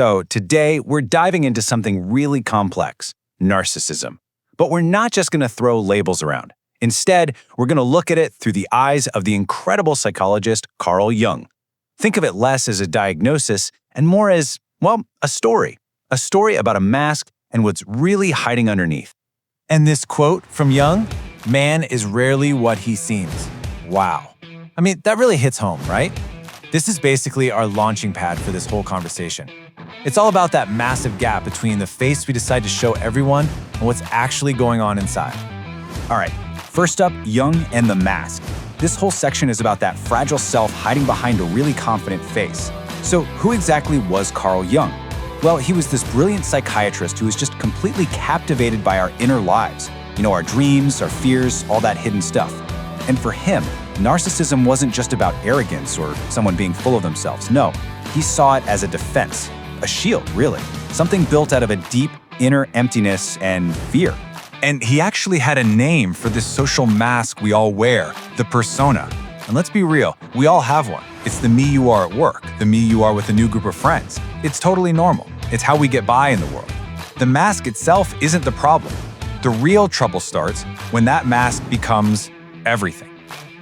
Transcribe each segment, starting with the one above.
So today, we're diving into something really complex, narcissism. But we're not just going to throw labels around. Instead, we're going to look at it through the eyes of the incredible psychologist Carl Jung. Think of it less as a diagnosis and more as, well, a story. A story about a mask and what's really hiding underneath. And this quote from Jung, "Man is rarely what he seems." Wow. I mean, that really hits home, right? This is basically our launching pad for this whole conversation. It's all about that massive gap between the face we decide to show everyone and what's actually going on inside. All right, first up, Jung and the mask. This whole section is about that fragile self hiding behind a really confident face. So who exactly was Carl Jung? Well, he was this brilliant psychiatrist who was just completely captivated by our inner lives. You know, our dreams, our fears, all that hidden stuff. And for him, narcissism wasn't just about arrogance or someone being full of themselves. No, he saw it as a defense, a shield, really. Something built out of a deep inner emptiness and fear. And he actually had a name for this social mask we all wear, the persona. And let's be real, we all have one. It's the me you are at work, the me you are with a new group of friends. It's totally normal. It's how we get by in the world. The mask itself isn't the problem. The real trouble starts when that mask becomes everything,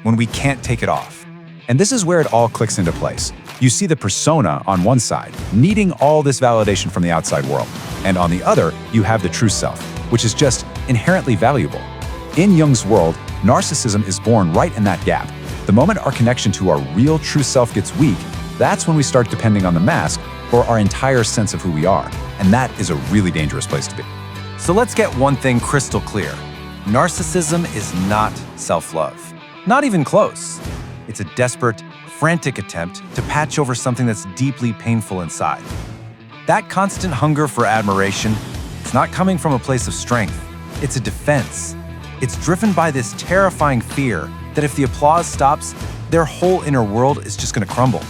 when we can't take it off. And this is where it all clicks into place. You see the persona on one side, needing all this validation from the outside world. And on the other, you have the true self, which is just inherently valuable. In Jung's world, narcissism is born right in that gap. The moment our connection to our real true self gets weak, that's when we start depending on the mask for our entire sense of who we are. And that is a really dangerous place to be. So let's get one thing crystal clear. Narcissism is not self-love. Not even close. It's a desperate, frantic attempt to patch over something that's deeply painful inside. That constant hunger for admiration, it's not coming from a place of strength. It's a defense. It's driven by this terrifying fear that if the applause stops, their whole inner world is just going to crumble.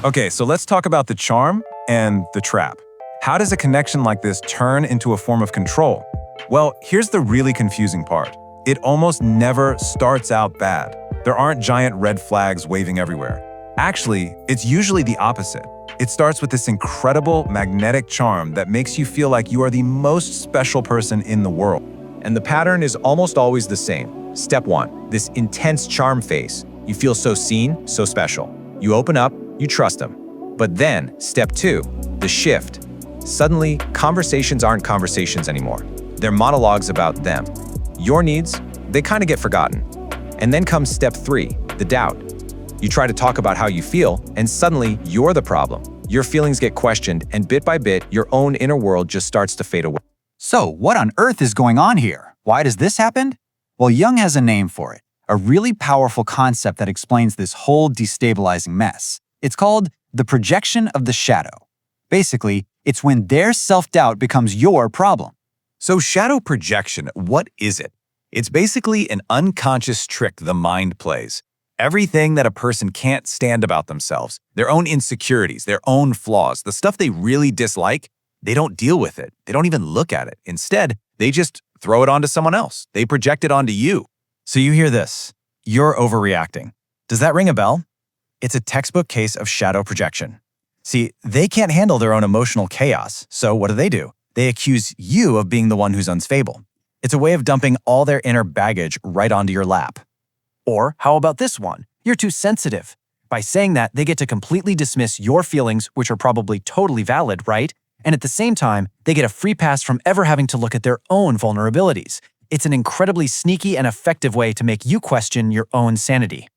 Okay, so let's talk about the charm and the trap. How does a connection like this turn into a form of control? Well, here's the really confusing part. It almost never starts out bad. There aren't giant red flags waving everywhere. Actually, it's usually the opposite. It starts with this incredible magnetic charm that makes you feel like you are the most special person in the world. And the pattern is almost always the same. Step 1, this intense charm phase. You feel so seen, so special. You open up, you trust them. But then, step 2, the shift. Suddenly, conversations aren't conversations anymore. They're monologues about them. Your needs, they kind of get forgotten. And then comes step 3, the doubt. You try to talk about how you feel, and suddenly you're the problem. Your feelings get questioned, and bit by bit, your own inner world just starts to fade away. So what on earth is going on here? Why does this happen? Well, Jung has a name for it, a really powerful concept that explains this whole destabilizing mess. It's called the projection of the shadow. Basically, it's when their self-doubt becomes your problem. So shadow projection, what is it? It's basically an unconscious trick the mind plays. Everything that a person can't stand about themselves, their own insecurities, their own flaws, the stuff they really dislike, they don't deal with it. They don't even look at it. Instead, they just throw it onto someone else. They project it onto you. So you hear this. You're overreacting. Does that ring a bell? It's a textbook case of shadow projection. See, they can't handle their own emotional chaos. So what do? They accuse you of being the one who's unstable. It's a way of dumping all their inner baggage right onto your lap. Or how about this one? You're too sensitive. By saying that, they get to completely dismiss your feelings, which are probably totally valid, right? And at the same time, they get a free pass from ever having to look at their own vulnerabilities. It's an incredibly sneaky and effective way to make you question your own sanity.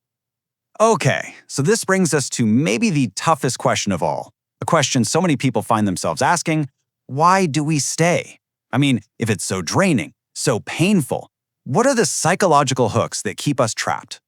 Okay, so this brings us to maybe the toughest question of all. A question so many people find themselves asking, why do we stay? I mean, if it's so draining, so painful, what are the psychological hooks that keep us trapped?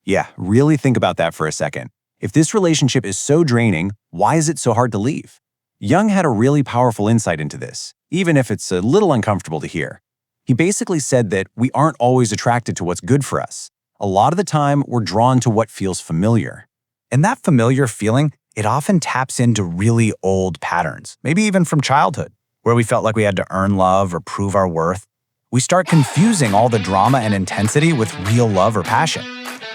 Yeah, really think about that for a second. If this relationship is so draining, why is it so hard to leave? Jung had a really powerful insight into this, even if it's a little uncomfortable to hear. He basically said that we aren't always attracted to what's good for us. A lot of the time, we're drawn to what feels familiar. And that familiar feeling, it often taps into really old patterns, maybe even from childhood, where we felt like we had to earn love or prove our worth. We start confusing all the drama and intensity with real love or passion.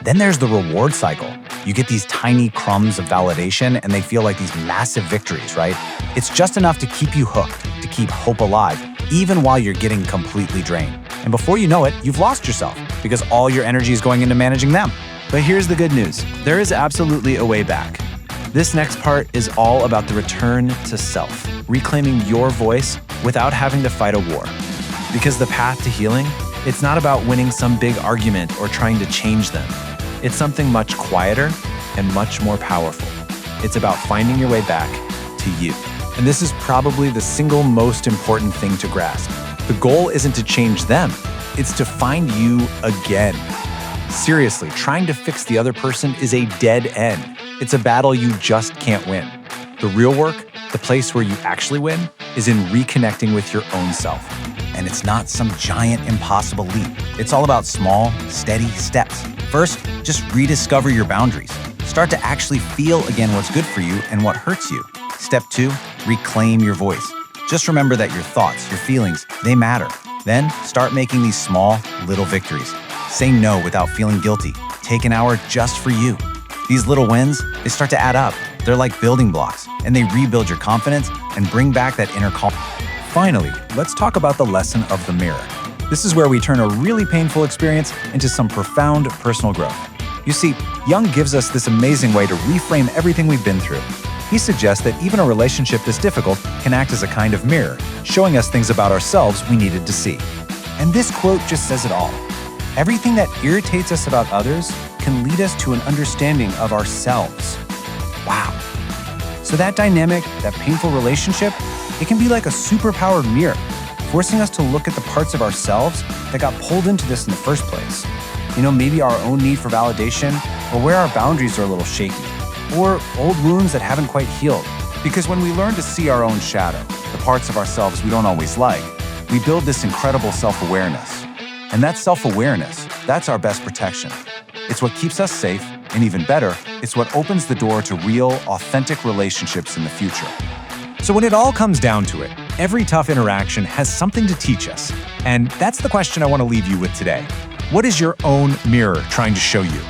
Then there's the reward cycle. You get these tiny crumbs of validation and they feel like these massive victories, right? It's just enough to keep you hooked, to keep hope alive, even while you're getting completely drained. And before you know it, you've lost yourself because all your energy is going into managing them. But here's the good news. There is absolutely a way back. This next part is all about the return to self, reclaiming your voice without having to fight a war. Because the path to healing, it's not about winning some big argument or trying to change them. It's something much quieter and much more powerful. It's about finding your way back to you. And this is probably the single most important thing to grasp. The goal isn't to change them, it's to find you again. Seriously, trying to fix the other person is a dead end. It's a battle you just can't win. The real work, the place where you actually win, is in reconnecting with your own self. And it's not some giant, impossible leap. It's all about small, steady steps. First, just rediscover your boundaries. Start to actually feel again what's good for you and what hurts you. Step 2, reclaim your voice. Just remember that your thoughts, your feelings, they matter. Then start making these small, little victories. Say no without feeling guilty. Take an hour just for you. These little wins, they start to add up. They're like building blocks, and they rebuild your confidence and bring back that inner calm. Finally, let's talk about the lesson of the mirror. This is where we turn a really painful experience into some profound personal growth. You see, Jung gives us this amazing way to reframe everything we've been through. He suggests that even a relationship this difficult can act as a kind of mirror, showing us things about ourselves we needed to see. And this quote just says it all. Everything that irritates us about others can lead us to an understanding of ourselves. Wow. So that dynamic, that painful relationship, it can be like a superpowered mirror, forcing us to look at the parts of ourselves that got pulled into this in the first place. Maybe our own need for validation, or where our boundaries are a little shaky, or old wounds that haven't quite healed. Because when we learn to see our own shadow, the parts of ourselves we don't always like, we build this incredible self-awareness. And that self-awareness, that's our best protection. It's what keeps us safe, and even better, it's what opens the door to real, authentic relationships in the future. So when it all comes down to it, every tough interaction has something to teach us. And that's the question I want to leave you with today. What is your own mirror trying to show you?